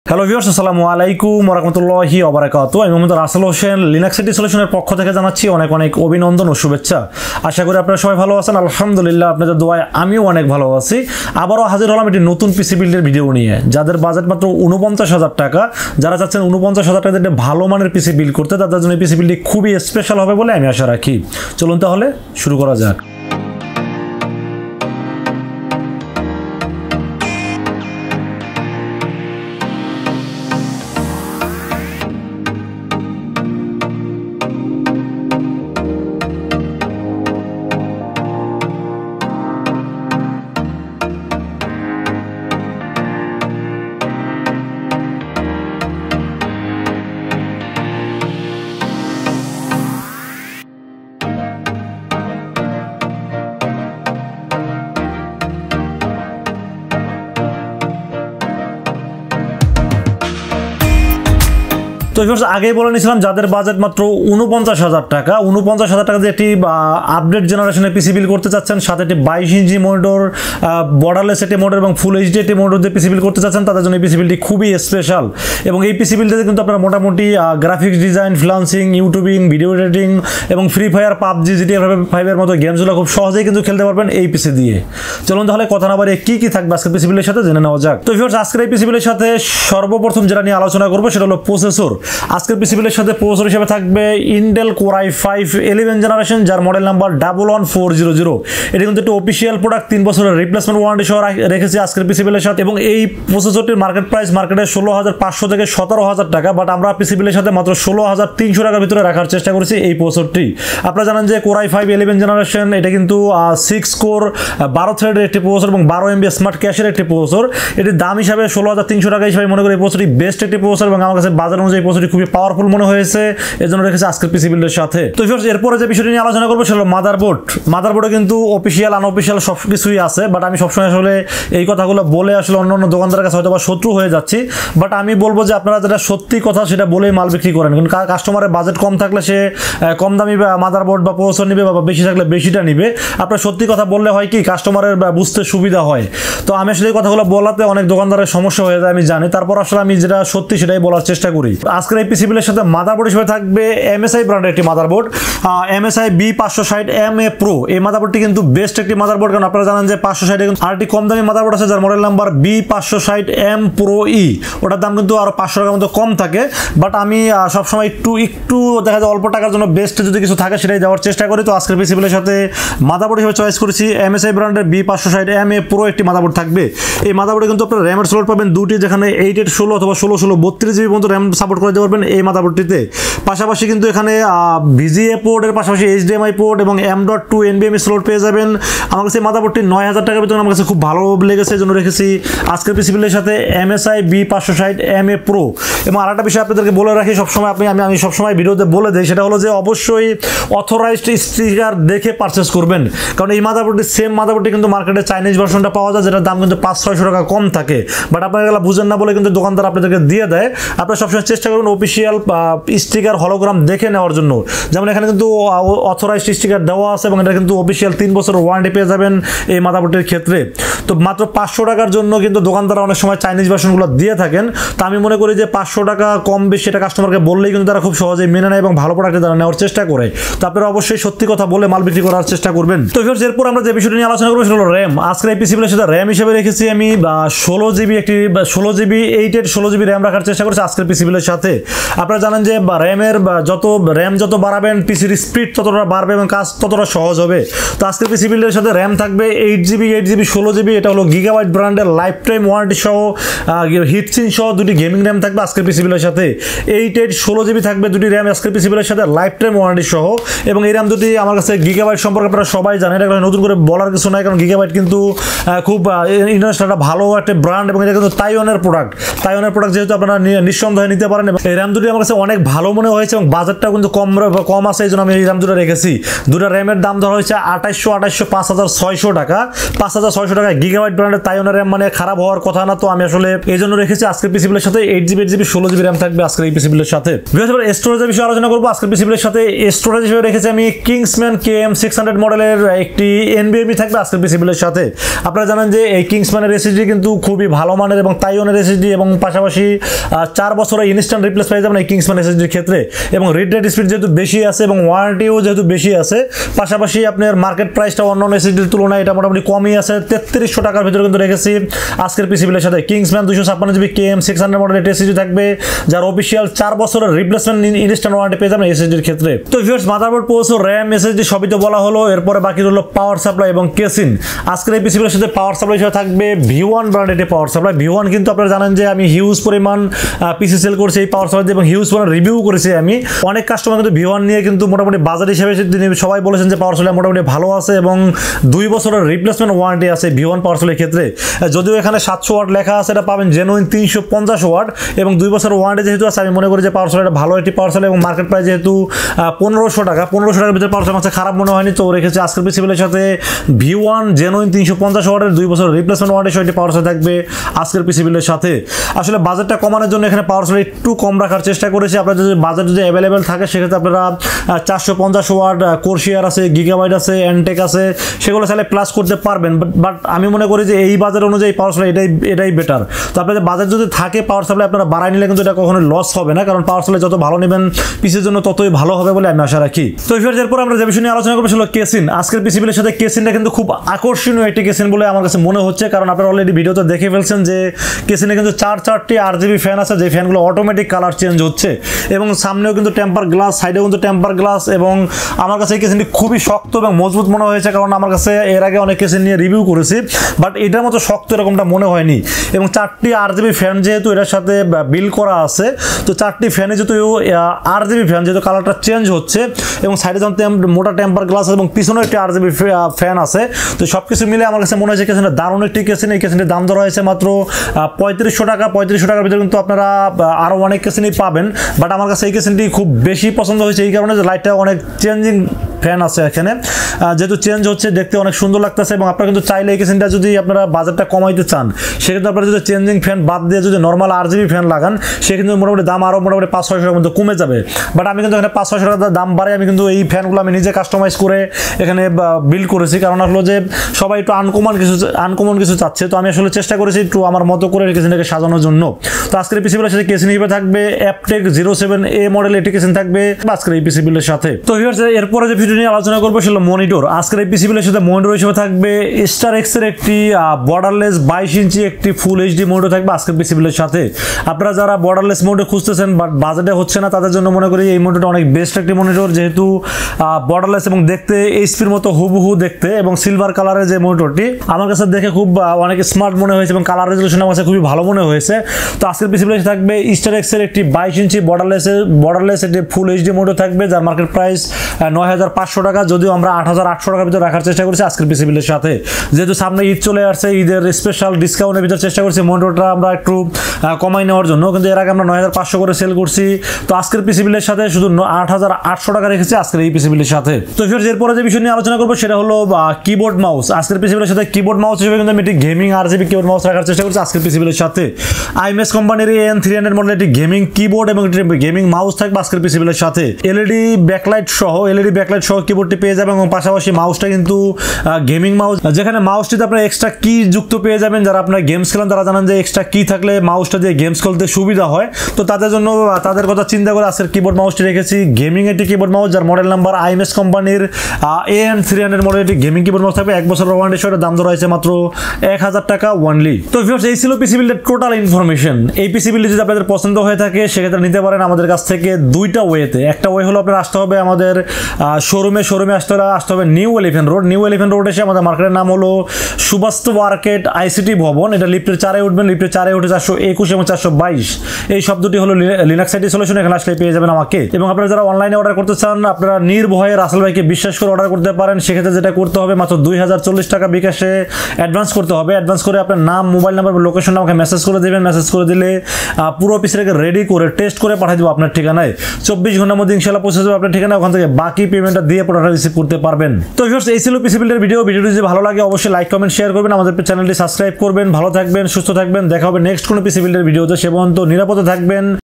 Hello viewers, আসসালামু আলাইকুম ওয়া রাহমাতুল্লাহি ওয়া বারাকাতুহু। আমি মোহাম্মদ রাসেল হোসেন লিনাক্স সিটি সলিউশনের পক্ষ থেকে জানাচ্ছি অনেক অনেক অভিনন্দন ও শুভেচ্ছা। আশা করি আপনারা সবাই ভালো আছেন। আলহামদুলিল্লাহ, আপনাদের দোয়ায় আমিও অনেক ভালো আছি। আবারও হাজির হলাম একটি নতুন পিসি বিল্ডের ভিডিও নিয়ে। যাদের বাজেট মাত্র ৪৯,০০০ টাকা, যারা চাচ্ছেন ৪৯,০০০ টাকা দিয়ে ভালো মানের পিসি বিল্ড করতে, তাদের জন্য এই পিসি বিল্ডটি খুবই স্পেশাল হবে বলে আমি আশা রাখি। চলুন তাহলে শুরু করা যাক। তো আগেই বলে নিয়েছিলাম, যাদের বাজেট মাত্র ৪৯,০০০ টাকা, ৪৯,০০০ টাকা দিয়ে একটি আপডেট জেনারেশনের পিসি বিল করতে চাচ্ছেন, সাথে একটি 22 ইঞ্চি মনিটর, বর্ডারলেস একটি মনিটর এবং ফুল এইচডি একটি মনিটর দিয়ে পিসি বিল করতে চাচ্ছেন, তাদের জন্য এই পিসি বিলটি খুবই স্পেশাল। এবং এই পিসি বিলটিতে কিন্তু আপনারা মোটামুটি graphics design, freelancing, YouTubing, video editing এবং ফ্রি ফায়ার, পাবজি, জিটিএ 5 এর মতো গেমসগুলো খুব সহজেই কিন্তু খেলতে পারবেন এই পিসি দিয়ে। চলুন তাহলে কথা না বাড়িয়ে কি থাকবে আজকের পিসি বিলের সাথে জেনে নেওয়া যাক। তো ভিউয়ার্স, আজকের এই পিসি বিলের সাথে সর্বপ্রথম যেটা নিয়ে আলোচনা করবো সেটা হলো প্রসেসর। আজকের পিসি বিলের সাথে প্রসেসর হিসেবে থাকবে ইন্টেল কোর i5 11 জেনারেশন, যার মডেল নাম্বার 11400। এটা কিন্তু একটা অফিসিয়াল প্রোডাক্ট, 3 বছরের রিপ্লেসমেন্ট ওয়ারেন্টি সহ রেখেছি আজকের পিসি বিলের সাথে। এবং এই প্রসেসরটির মার্কেট প্রাইস মার্কেটে 16,500 থেকে 17,000 টাকা, বাট আমরা পিসি বিলের সাথে মাত্র 16,300 টাকার ভিতরে রাখার চেষ্টা করেছি এই প্রসেসরটি। আপনারা জানেন যে কোর i5 11 জেনারেশন এটা কিন্তু 6 কোর 12 থ্রেডের একটি প্রসেসর এবং 12 MB স্মার্ট ক্যাশের একটি প্রসেসর। এটির দাম হিসাবে 16,300 টাকা হিসাবে মনে করি এই প্রসেসরটি বেস্ট একটি প্রসেসর এবং আমার কাছে বাজার অনুযায়ী প্রসেসরটি খুবই পাওয়ারফুল মনে হয়েছে, এজন্য রেখেছে আজকের পিসি বিল্ডের সাথে। তো ভিউয়ার্স, এরপরে যে বিষয়টি নিয়ে আলোচনা করবো সেটা হলো মাদারবোর্ড। মাদারবোর্ডে কিন্তু অফিসিয়াল আনঅফিসিয়াল সব কিছুই আছে, বাট আমি সবসময় আসলে এই কথাগুলো বলে আসলে অন্য অন্য দোকানদারের কাছে হয়তো বা শত্রু হয়ে যাচ্ছি। বাট আমি বলবো যে আপনারা যেটা সত্যি কথা সেটা বলেই মাল বিক্রি করেন, কারণ কাস্টমারের বাজেট কম থাকলে সে কম দামি মাদারবোর্ড বা প্রসেসর নিবে, বা বেশি থাকলে বেশিটা নিবে। আপনার সত্যি কথা বললে হয় কি, কাস্টমারের বুঝতে সুবিধা হয়। তো আমি আসলে এই কথাগুলো বলাতে অনেক দোকানদারের সমস্যা হয়ে যায় আমি জানি, তারপর আসলে আমি যেটা সত্যি সেটাই বলার চেষ্টা করি। আজকের এই পিসি বিলের সাথে মাদারবোর্ড হিসেবে থাকবে MSI ব্র্যান্ডের একটি মাদারবোর্ড, MSI B560m-A Pro। এই মাদারবোর্ডটি কিন্তু বেস্ট একটি মাদারবোর্ড, কারণ আপনারা জানেন যে 560 কিন্তু আরেকটি কম দামি মাদারবোর্ড আছে যার model number B560m Pro E। ওটার দাম কিন্তু আরো 500 টাকার মতো কম থাকে, বাট আমি সবসময় একটু দেখা যায় অল্প টাকার জন্য বেস্ট যদি কিছু থাকে সেটাই দেওয়ার চেষ্টা করি। তো আজকের পিসি বিলের সাথে মাদারবোর্ড হিসেবে চয়েস করেছি MSI ব্র্যান্ডের B560m-A Pro একটি মাদারবোর্ড থাকবে। এই মাদারবোর্ডে কিন্তু আপনারা র্যামের স্লট পাবেন দুটি, যেখানে 8/16 অথবা 16/32 GB পর্যন্ত র্যাম সাপোর্ট করে দিতে পারবেন এই মাদারবোর্ডটিতে। পাশাপাশি কিন্তু এখানে VGA পোর্টের পাশাপাশি HDMI পোর্ট এবং M.2 NVMe স্লট পেয়ে যাবেন। আমার কাছে মাদারবোর্ডটি 9,000 টাকার ভিতরে আমার কাছে খুব ভালো লেগেছে, এই জন্য রেখেছি আজকের পিসি বিলের সাথে MSI B560m-A Pro। এবং আরেকটা বিষয় আপনাদেরকে বলে রাখি, সবসময় আমি সবসময় ভিডিওতে বলে দিই, সেটা হলো যে অবশ্যই অথরাইজড স্টিকার দেখে পারচেস করবেন, কারণ এই মাদারবোর্ডটি সেম মাদারবোর্ডটি কিন্তু মার্কেটে চাইনিজ ভার্সনটা পাওয়া যায়, যেটার দাম কিন্তু 500-600 টাকা কম থাকে, বাট আপনারা এগুলো বুঝেন না বলে কিন্তু দোকানদার আপনাদেরকে দিয়ে দেয়। আপনারা সবসময় চেষ্টা করবেন অফিসিয়াল স্টিকার হলোগ্রাম দেখে নেওয়ার জন্য। যেমন এখানে কিন্তু অথরাইজড স্টিকার দেওয়া আছে এবং এটা কিন্তু অফিসিয়াল 3 বছরের ওয়ারেন্টি পেয়ে যাবেন এই মাদারবোর্ডের ক্ষেত্রে। তো মাত্র 500 টাকার জন্য কিন্তু দোকানদাররা অনেক সময় চাইনিজ ভার্সনগুলো দিয়ে থাকেন। তো আমি মনে করি যে 500 টাকা কম বেশি এটা কাস্টমারকে বললেই কিন্তু তারা খুব সহজেই মেনে নেয় এবং ভালো প্রোডাক্টে তারা নেওয়ার চেষ্টা করে। তো আপনারা অবশ্যই সত্যি কথা বলে মাল বিক্রি করার চেষ্টা করবেন। তো এরপর আমরা যে বিষয়টি নিয়ে আলোচনা করবো সেটা হলো র্যাম। আজকের এই পিসি বিলের সাথে র্যাম হিসেবে রেখেছি আমি 16GB 8/16GB র্যাম রাখার চেষ্টা করছি আজকের পিসি বিলের সাথে। আপনারা জানেন যে র্যাম যত বাড়াবেন পিসির স্পিড ততটা বাড়বে এবং কাজ ততটা সহজ হবে। তো আজকের পিসি বিল্ডের সাথে র্যাম থাকবে 8GB 16GB। এটা হলো গিগাবাইট ব্র্যান্ডের লাইফ টাইম ওয়ারেন্টি সহ হিটসিন সহ দুটি গেমিং র্যাম থাকবে আজকের পিসি বিলের সাথে। 8/16GB থাকবে দুটি র্যাম আজকের পিসি বিলের সাথে লাইফ টাইম ওয়ারেন্টি সহ। এবং এই র্যাম দুটি আমার কাছে গিগাবাইট সম্পর্কে আপনারা সবাই জানেন, এটা নতুন করে বলার কিছু নাই, কারণ গিগাবাইট কিন্তু খুব ইন্টারন্যাশনাল ভালো একটা ব্র্যান্ড এবং এটা কিন্তু তাইওয়ানের প্রোডাক্ট যেহেতু আপনারা নিঃসন্দেহে নিতে পারেন। এই র্যাম দুটি আমার কাছে অনেক ভালো মনে হয়েছে এবং বাজেটটাও কিন্তু কম আছে, এই জন্য আমি এই র্যাম দুটো রেখেছি। দুটো র্যামের দাম ধরা হয়েছে 2800 5,600 টাকা। 5,600 টাকা গিগাবাইট ব্র্যান্ডের তাইওয়ানের র্যাম, মানে খারাপ হওয়ার কথা না। তো আমি আসলে এই জন্য রেখেছি আজকের পিসি বিলের সাথে 8GB 16 GB RAM থাকবে আজকের এই পিসি বিল্ডের সাথে। স্টোরেজের বিষয়ে আলোচনা করবো আজকের পিসি বিল্ডের সাথে। স্টোরেজ হিসেবে রেখেছি আমি কিংসম্যান KM600 মডেলের একটি NVMe থাকবে আজকের পিসি বিল্ডের সাথে। আপনারা জানেন যে এই কিংসম্যানের SSD কিন্তু খুবই ভালো মানের এবং তাইওয়ানের SSD এবং পাশাপাশি 4 বছরের ইনস্ট্যান্ট রিপ্লেস পেয়ে যাবেন এই কিংসম্যান SSDর ক্ষেত্রে। এবং রিড রেট স্পিড যেহেতু বেশি আছে এবং ওয়ারেন্টিও যেহেতু বেশি আছে, পাশাপাশি আপনার মার্কেট প্রাইসটা অন্যান্য SSDর তুলনায় এটা মোটামুটি কমই আছে। 3300 টাকার ভিতরে কিন্তু রেখেছি আজকের পিসি বিল্ডের সাথে। কিংসম্যান 256GB KM600 মডেলের SSD থাকবে, যার অফিসিয়াল 4 বছরের রিপ্লেসমেন্ট ইনস্ট্যান্ট ওয়ারেন্টি পেয়ে যাবেন SSDর ক্ষেত্রে। তো viewers, motherboard, processor, RAM, SSD সবই তো বলা হলো। এরপরে বাকি রইল পাওয়ার সাপ্লাই এবং কেসিং। আজকের এই পিসি বিল্ডের সাথে পাওয়ার সাপ্লাই হিসেবে থাকবে V1 ব্র্যান্ডের পাওয়ার সাপ্লাই। V1 কিন্তু আপনারা জানেন যে আমি হিউজ পরিমাণ পিসি সেল করছি এই পাওয়ার সাপ্লাই দিয়ে এবং হিউজ পরিমাণ রিভিউ করেছি আমি। অনেক কাস্টমার কিন্তু V1 নিয়ে কিন্তু মোটামুটি বাজার হিসেবে সবাই বলেছেন যে পাওয়ার সাপ্লাই মোটামুটি ভালো আছে এবং 2 বছরের রিপ্লেসমেন্ট ওয়ারেন্টি আছে V1 পাওয়ার সাপ্লাইয়ের ক্ষেত্রে। যদিও এখানে 700 ওয়াট লেখা আছে, এটা পাবেন জেনুইন 350 ওয়াট এবং 2 বছরের ওয়ারেন্টি যেহেতু আছে, আমি মনে করি যে পাওয়ার সাপ্লাইটা ভালো একটি পাওয়ার সাপ্লাই এবং মার্কেট প্রাইস যেহেতু 1500 টাকার ভিতরে পাওয়ার সাপ্লাই খারাপ মনে হয়নি। তো রেখেছে আজকের পিসি বিল্ডের সাথে V1 জেনুইন 350 ওয়াটের 2 বছরের রিপ্লেসমেন্ট ওয়ারেন্টি সহ একটি পাওয়ার সাপ্লাই থাকবে আজকের পিসি বিল্ডের সাথে। আসলে বাজেটটা কমানোর জন্য এখানে পাওয়ার সাপ্লাই একটু কম রাখার চেষ্টা করেছি। আপনাদের যদি বাজেট যদি অ্যাভেলেবেল থাকে সেক্ষেত্রে আপনারা 450 ওয়াট কোরশিয়ার আছে, গিগাবাইট আছে, অ্যান্টেক আছে, সেগুলো চাইলে প্লাস করতে পারবেন। বাট আমি মনে করি যে এই বাজেট অনুযায়ী পাওয়ার সাপ্লাই এটাই বেটার। তো আপনাদের বাজেট যদি থাকে পাওয়ার সাপ্লাই আপনারা বাড়াই নিলে কিন্তু এটা কখনো লস হবে না, কারণ পাওয়ার সাপ্লাই যত ভালো নেবেন পিসির জন্য ততই ভালো হবে বলে আমি আশা রাখি। তো এরপর আমরা যে বিষয় নিয়ে আলোচনা করবো সেটা কেসিং। আজকের পিসি বিল্ডের সাথে কেসিংটা কিন্তু খুব আকর্ষণীয় একটি কেসিং বলে আমার কাছে মনে হচ্ছে, কারণ আপনারা অলরেডি ভিডিওতে দেখে ফেলছেন যে কেসিংয়ে কিন্তু 4টি RGB ফ্যান আছে, যে ফ্যানগুলো অটোমেটিক কালার চেঞ্জ হচ্ছে এবং সামনেও কিন্তু টেম্পার গ্লাস, সাইডেও কিন্তু টেম্পার গ্লাস। এবং আমার কাছে এই কেসিংটি খুবই শক্ত এবং মজবুত মনে হয়েছে, কারণ আমার কাছে এর আগে অনেক কেসিং নিয়ে রিভিউ করেছি, বাট এটার মতো শক্ত এরকমটা মনে হয়নি। এবং 4টি RGB ফ্যান যেহেতু এটার সাথে বিল করা আছে, তো 4টি ফ্যানে যেহেতু RGB ফ্যান যেহেতু কালারটা চেঞ্জ হচ্ছে এবং সাইডে যখন মোটা টেম্পার গ্লাস এবং পিছনে একটি RGB ফ্যান আছে, তো সব কিছু মিলে আমার কাছে মনে হয়েছে কেসিংটা দারুণ একটি কেসিং। এই কেসিংটির দাম ধরা হয়েছে মাত্র 3500 টাকা। 3500 টাকার ভিতরে কিন্তু আপনারা আরও অনেক কেসিংই পাবেন, বাট আমার কাছে এই কেসিংটি খুব বেশি পছন্দ হয়েছে এই কারণে যে লাইটটা অনেক চেঞ্জিং ফ্যান আছে এখানে, যেহেতু চেঞ্জ হচ্ছে দেখতে অনেক সুন্দর লাগতেছে। এবং আপনারা কিন্তু চাইলে এই কেসিংটা যদি আপনারা বাজেটটা কমাইতে চান সেক্ষেত্রে আপনারা যদি চেঞ্জিং ফ্যান বাদ দিয়ে যদি নর্মাল RGB ফ্যান লাগান সেক্ষেত্রে মোটামুটি দাম আরও মোটামুটি 500-600 টাকার মধ্যে কমে যাবে। বাট আমি কিন্তু এখানে 500-600 টাকা দাম বাড়ে আমি কিন্তু এই ফ্যানগুলো আমি নিজে কাস্টমাইজ করে এখানে বিল্ড করেছি, কারণ হলো যে সবাই একটু আনকমন কিছু চাচ্ছে। তো আমি আসলে চেষ্টা করেছি একটু আমার মতো করে কেসিংটাকে সাজানোর জন্য। তো আজকের এই পিসি বিল্ডের সাথে কেসিং হিসেবে থাকবে Aptech 07A মডেল এটি কেসিং থাকবে আজকের এই পিসি বিল্ডের সাথে। তো এরপরে যে ভিডিও নিয়ে আলোচনা করবো সেটা মনিটর। আজকের এই পিসি বিল্ডের সাথে মনিটর হিসেবে থাকবে Sterex এর একটি বর্ডারলেস 22 ইঞ্চি একটি ফুল HD মনিটর থাকবে আজকের পিসি বিল্ডের সাথে। আপনারা যারা বর্ডারলেস মনিটর খুঁজতেছেন বাট বাজেটে হচ্ছে না, তাদের জন্য মনে করি এই মনিটরটা অনেক বেস্ট একটি মনিটর, যেহেতু বর্ডারলেস এবং দেখতে HPর মতো হুবহু দেখতে এবং সিলভার কালারের যে মনিটরটি আমার কাছে দেখে খুব অনেক স্মার্ট মনে হয়েছে এবং কালার রেজলিউশন আমার কাছে খুবই ভালো মনে হয়েছে। তো আজকের পিসি বিল্ডে থাকবে Sterex এর একটি 22 ইঞ্চি বর্ডারলেস একটি ফুল HD মনিটর থাকবে, যার মার্কেট প্রাইস 9500 টাকা, যদিও আমরা 8800 টাকার ভিতরে রাখার চেষ্টা করছি আজকের পিসি বিল্ডের সাথে। যেহেতু সামনে ঈদ চলে আসছে, ঈদের স্পেশাল ডিসকাউন্টের ভিতরে চেষ্টা করছি মনিটরটা আমরা একটু কমাই নেওয়ার জন্য, কিন্তু এর আগে আমরা 9500 করে সেল করছি। তো আজকের পিসি বিল্ডের সাথে শুধু 8800 টাকা রেখেছি আজকের এই পিসি বিল্ডের সাথে। তো এরপরে যে বিষয় নিয়ে আলোচনা করবো সেটা হলো কিবোর্ড মাউস। আজকের পিসি বিল্ডের সাথে কিবোর্ড মাউস হিসেবে কিন্তু আমি একটি গেমিং RGB কিবোর্ড মাউস রাখার চেষ্টা করছি আজকের পিসি বিল্ডের সাথে। Imice কোম্পানির AN300 মডেলের একটি গেমিং কিবোর্ড এবং একটি গেমিং মাউস থাকবে আজকের পিসি বিল্ডের সাথে। LED ব্যাকলাইট সহ কিবোর্ডটি পেয়ে যাবেন এবং পাশাপাশি মাউসটা কিন্তু গেমিং মাউস, যেখানে মাউসটিতে আপনার এক্সট্রা কি যুক্ত পেয়ে যাবেন। যারা আপনার গেমস খেলেন তারা জানেন যে এক্সট্রা কি থাকলে মাউসটা দিয়ে গেমস খেলতে সুবিধা হয়। তো তাদের জন্য তাদের কথা চিন্তা করে আজকের কিবোর্ড মাউসটি রেখেছি গেমিং একটি কিবোর্ড মাউস, যার মডেল নাম্বার Imice কোম্পানির AN300 মডেলের একটি গেমিং কিবোর্ড মাউস থাকবে। 1 বছরের ওয়ারেন্টি সহ দাম ধরা হয়েছে মাত্র 1000 টাকা ওনলি। তো ভিউয়ার্স, এই ছিল পিসি বিল্ডের টোটাল ইনফরমেশন। এই পিসি বিল্ড যদি আপনাদের পছন্দ হয়ে থাকে সেক্ষেত্রে নিতে পারেন আমাদের কাছ থেকে দুইটা ওয়েতে। একটা ওয়ে হলো আপনার আসতে হবে আমাদের শোরুমে আসতে হবে নিউ এলিফ্যান্ট রোড এসে আমাদের মার্কেটের নাম হলো সুবাস্তু মার্কেট ICT ভবন। এটা লিফটের 4-এ উঠবেন, লিফটের 4-এ উঠে 421 এবং 422 এই শব্দটি হলো লিনাক্স আইটি সলিউশন। এখানে আসলে পেয়ে যাবেন আমাকে। এবং আপনারা যারা অনলাইনে অর্ডার করতে চান আপনারা নির্ভয়ে রাসেল ভাইকে বিশ্বাস করে অর্ডার করতে পারেন। সেক্ষেত্রে যেটা করতে হবে মাত্র 2040 টাকা বিকাশে অ্যাডভান্স করতে হবে। অ্যাডভান্স করে আপনার নাম, মোবাইল নাম্বার, লোকেশন আমাকে মেসেজ করে দেবেন। মেসেজ করে দিলে পুরো পিসিটাকে রেডি করে টেস্ট করে পাঠিয়ে দেবো আপনার ঠিকানায়। 24 ঘন্টার মধ্যে ইনশাআল্লাহ পৌঁছে যাবে আপনার ঠিকানায়। ওখান থেকে বাকি পেমেন্টটা দিয়ে প্রোডাক্টটা রিসিভ করতে পারবেন। তো ভিউয়ার্স, এই ছিল পিসি বিল্ডের ভিডিওটি যদি ভালো লাগে অবশ্যই লাইক, কমেন্ট, শেয়ার করবেন। আমাদের চ্যানেলটি সাবস্ক্রাইব করবেন। ভালো থাকবেন, সুস্থ থাকবেন। দেখা হবে নেক্সট কোনো পিসি বিল্ডের ভিডিওতে। সে পর্যন্ত নিরাপদে থাকবেন।